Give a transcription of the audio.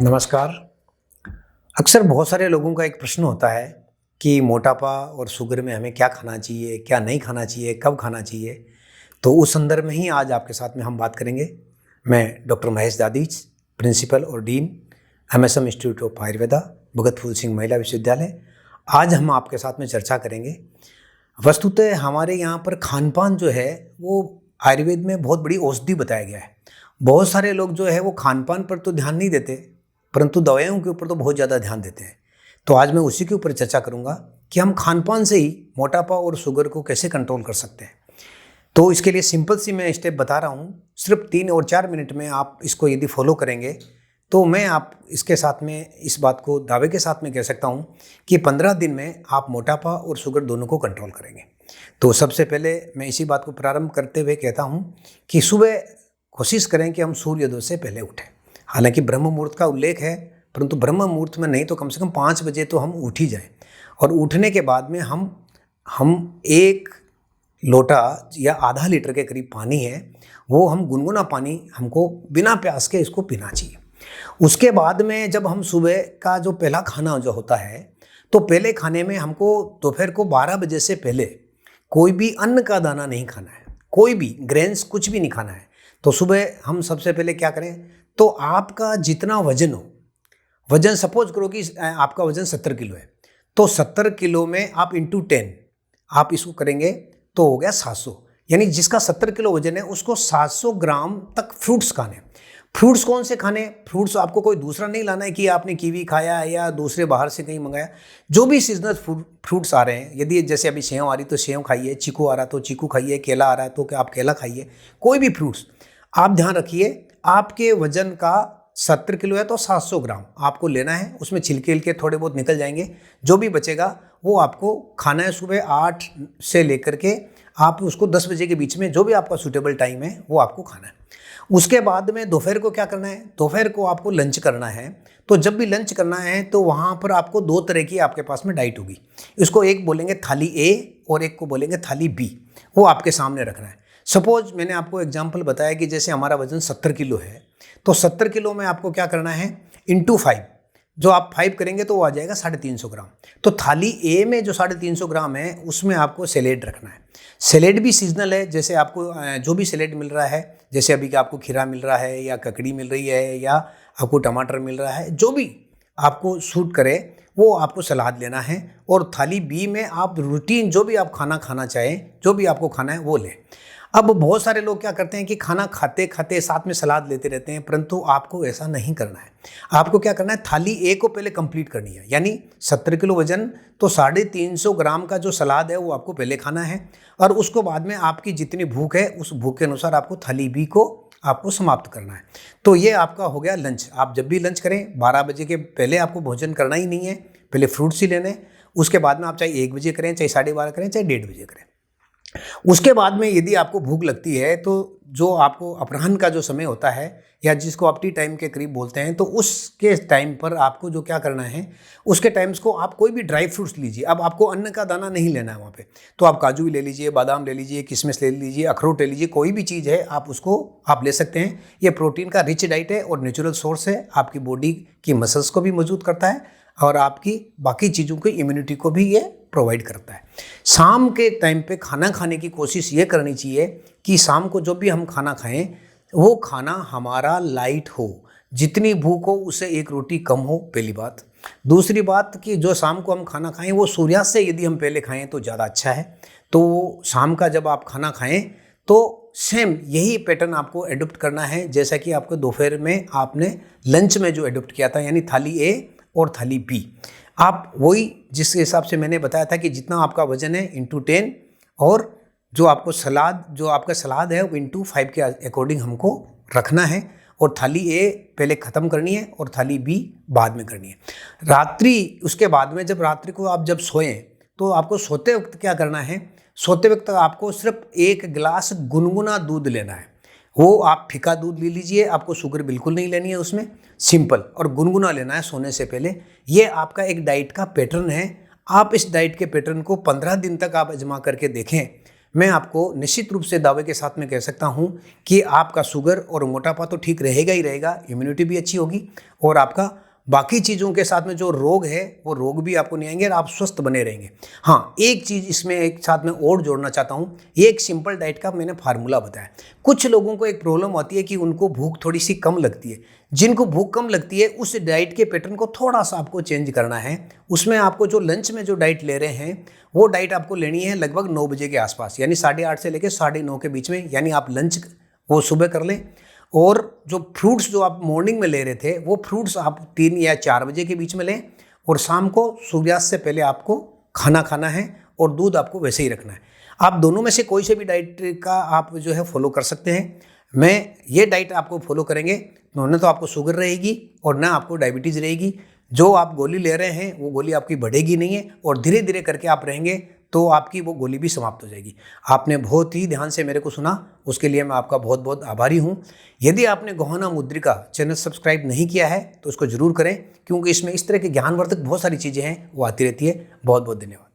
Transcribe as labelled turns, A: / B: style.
A: नमस्कार। अक्सर बहुत सारे लोगों का एक प्रश्न होता है कि मोटापा और शुगर में हमें क्या खाना चाहिए, क्या नहीं खाना चाहिए, कब खाना चाहिए। तो उस संदर्भ में ही आज आपके साथ में हम बात करेंगे। मैं डॉक्टर महेश दादीज, प्रिंसिपल और dean MSM institute of Ayurveda, Bhagat Phool Singh Mahila Vishwavidyalaya. आज हम आपके साथ में चर्चा करेंगे। वस्तुतः हमारे यहाँ पर खान पान जो है वो आयुर्वेद में बहुत बड़ी औषधि बताया गया है। बहुत सारे लोग जो है वो खान पान पर तो ध्यान नहीं देते, परंतु दवाइयों के ऊपर तो बहुत ज़्यादा ध्यान देते हैं। तो आज मैं उसी के ऊपर चर्चा करूंगा कि हम खान पान से ही मोटापा और शुगर को कैसे कंट्रोल कर सकते हैं। तो इसके लिए सिंपल सी मैं स्टेप बता रहा हूँ। सिर्फ 3 और 4 मिनट में आप इसको यदि फॉलो करेंगे तो मैं आप इसके साथ में इस बात को दावे के साथ में कह सकता हूँ कि 15 दिन में आप मोटापा और शुगर दोनों को कंट्रोल करेंगे। तो सबसे पहले मैं इसी बात को प्रारंभ करते हुए कहता हूँ कि सुबह कोशिश करें कि हम सूर्योदय से पहले उठें। हालांकि ब्रह्म मुहूर्त का उल्लेख है, परंतु ब्रह्म मुहूर्त में नहीं तो कम से कम 5 बजे तो हम उठ ही जाएं। और उठने के बाद में हम 1 लोटा या आधा लीटर के करीब पानी है वो हम गुनगुना पानी हमको बिना प्यास के इसको पीना चाहिए। उसके बाद में जब हम सुबह का जो पहला खाना जो होता है तो पहले खाने में हमको दोपहर को 12 बजे से पहले कोई भी अन्न का दाना नहीं खाना है, कोई भी ग्रेन्स कुछ भी नहीं खाना है। तो सुबह हम सबसे पहले क्या करें, तो आपका जितना वजन हो, वजन सपोज करो कि आपका वजन 70 किलो है, तो 70 किलो में आप इंटू 10 आप इसको करेंगे तो हो गया 700। यानी जिसका 70 किलो वजन है उसको 700 ग्राम तक फ्रूट्स खाने। फ्रूट्स कौन से खाने? फ्रूट्स आपको कोई दूसरा नहीं लाना है कि आपने कीवी खाया या दूसरे बाहर से कहीं मंगाया। जो भी सीजनल फ्रूट्स आ रहे हैं, यदि जैसे अभी सेव आ रही तो सेव खाइए, चीकू आ रहा तो चीकू खाइए, केला आ रहा है तो क्या आप केला खाइए। कोई भी फ्रूट्स आप ध्यान रखिए, आपके वजन का 70 किलो है तो 700 ग्राम आपको लेना है। उसमें छिलके थोड़े बहुत निकल जाएंगे, जो भी बचेगा वो आपको खाना है। सुबह 8 से लेकर के आप उसको 10 बजे के बीच में जो भी आपका सूटेबल टाइम है वो आपको खाना है। उसके बाद में दोपहर को क्या करना है, दोपहर को आपको लंच करना है। तो जब भी लंच करना है तो वहाँ पर आपको 2 तरह की आपके पास में डाइट होगी। इसको एक बोलेंगे थाली ए और एक को बोलेंगे थाली बी। वो आपके सामने रखना है। सपोज मैंने आपको एग्जाम्पल बताया कि जैसे हमारा वजन 70 किलो है तो 70 किलो में आपको क्या करना है, इंटू 5। जो आप 5 करेंगे तो वो आ जाएगा 350 ग्राम। तो थाली ए में जो 350 ग्राम है उसमें आपको सैलेड रखना है। सैलेड भी सीजनल है, जैसे आपको जो भी सैलेड मिल रहा है, जैसे अभी आपको खीरा मिल रहा है या ककड़ी मिल रही है या आपको टमाटर मिल रहा है, जो भी आपको सूट करे वो आपको सलाद लेना है। और थाली बी में आप रूटीन जो भी आप खाना खाना चाहें, जो भी आपको खाना है वो लें। अब बहुत सारे लोग क्या करते हैं कि खाना खाते खाते साथ में सलाद लेते रहते हैं, परंतु आपको ऐसा नहीं करना है। आपको क्या करना है, थाली ए को पहले कंप्लीट करनी है। यानी 70 किलो वजन तो 350 ग्राम का जो सलाद है वो आपको पहले खाना है। और उसको बाद में आपकी जितनी भूख है उस भूख के अनुसार आपको थाली बी को आपको समाप्त करना है। तो ये आपका हो गया लंच। आप जब भी लंच करें 12 बजे के पहले आपको भोजन करना ही नहीं है, पहले फ्रूट्स ही लेने। उसके बाद में आप चाहे 1 बजे करें, चाहे 12:30 करें, चाहे 1:30 बजे करें। उसके बाद में यदि आपको भूख लगती है तो जो आपको अपराह्न का जो समय होता है या जिसको आप टी टाइम के करीब बोलते हैं, तो उसके टाइम पर आपको जो क्या करना है, उसके टाइम्स को आप कोई भी ड्राई फ्रूट्स लीजिए। अब आपको अन्न का दाना नहीं लेना है वहाँ पे, तो आप काजू भी ले लीजिए, बादाम ले लीजिए, किशमिश ले लीजिए, अखरोट ले लीजिए, कोई भी चीज़ है आप उसको आप ले सकते हैं। ये प्रोटीन का रिच डाइट है और नेचुरल सोर्स है, आपकी बॉडी की मसल्स को भी मजबूत करता है और आपकी बाकी चीज़ों की इम्यूनिटी को भी ये प्रोवाइड करता है। शाम के टाइम पे खाना खाने की कोशिश ये करनी चाहिए कि शाम को जो भी हम खाना खाएं वो खाना हमारा लाइट हो, जितनी भूख हो उससे 1 रोटी कम हो, पहली बात। दूसरी बात कि जो शाम को हम खाना खाएं वो सूर्यास्त से यदि हम पहले खाएं तो ज़्यादा अच्छा है। तो शाम का जब आप खाना खाएं तो सेम यही पैटर्न आपको एडॉप्ट करना है जैसा कि आपको दोपहर में आपने लंच में जो एडॉप्ट किया था, यानी थाली ए और थाली बी। आप वही जिस हिसाब से मैंने बताया था कि जितना आपका वजन है इंटू 10 और जो आपको सलाद जो आपका सलाद है वो इंटू 5 के अकॉर्डिंग हमको रखना है। और थाली ए पहले ख़त्म करनी है और थाली बी बाद में करनी है। रात्रि उसके बाद में जब रात्रि को आप जब सोएं तो आपको सोते वक्त क्या करना है, सोते वक्त आपको सिर्फ 1 गिलास गुनगुना दूध लेना है। वो आप फीका दूध ले लीजिए, आपको शुगर बिल्कुल नहीं लेनी है उसमें, सिंपल और गुनगुना लेना है सोने से पहले। ये आपका एक डाइट का पैटर्न है। आप इस डाइट के पैटर्न को 15 दिन तक आप आजमा करके देखें। मैं आपको निश्चित रूप से दावे के साथ में कह सकता हूँ कि आपका शुगर और मोटापा तो ठीक रहेगा ही रहेगा, इम्यूनिटी भी अच्छी होगी और आपका बाकी चीज़ों के साथ में जो रोग है वो रोग भी आपको नहीं आएंगे और आप स्वस्थ बने रहेंगे। हाँ, एक चीज़ इसमें एक साथ में और जोड़ना चाहता हूँ, ये एक सिंपल डाइट का मैंने फार्मूला बताया। कुछ लोगों को एक प्रॉब्लम होती है कि उनको भूख थोड़ी सी कम लगती है। जिनको भूख कम लगती है उस डाइट के पैटर्न को थोड़ा सा आपको चेंज करना है। उसमें आपको जो लंच में जो डाइट ले रहे हैं वो डाइट आपको लेनी है लगभग 9 बजे के आसपास, यानी 8:30 से लेकर 9:30 के बीच में, यानी आप लंच वो सुबह कर लें। और जो फ्रूट्स जो आप मॉर्निंग में ले रहे थे वो फ्रूट्स आप 3 या 4 बजे के बीच में लें। और शाम को सूर्यास्त से पहले आपको खाना खाना है और दूध आपको वैसे ही रखना है। आप दोनों में से कोई से भी डाइट का आप जो है फॉलो कर सकते हैं। मैं ये डाइट आपको फॉलो करेंगे तो न तो आपको शुगर रहेगी और ना आपको डायबिटीज़ रहेगी। जो आप गोली ले रहे हैं वो गोली आपकी बढ़ेगी नहीं है और धीरे धीरे करके आप रहेंगे तो आपकी वो गोली भी समाप्त हो जाएगी। आपने बहुत ही ध्यान से मेरे को सुना, उसके लिए मैं आपका बहुत बहुत आभारी हूँ। यदि आपने गोहाना मुद्रिका चैनल सब्सक्राइब नहीं किया है तो उसको ज़रूर करें, क्योंकि इसमें इस तरह के ज्ञानवर्धक बहुत सारी चीज़ें हैं वो आती रहती है। बहुत बहुत धन्यवाद।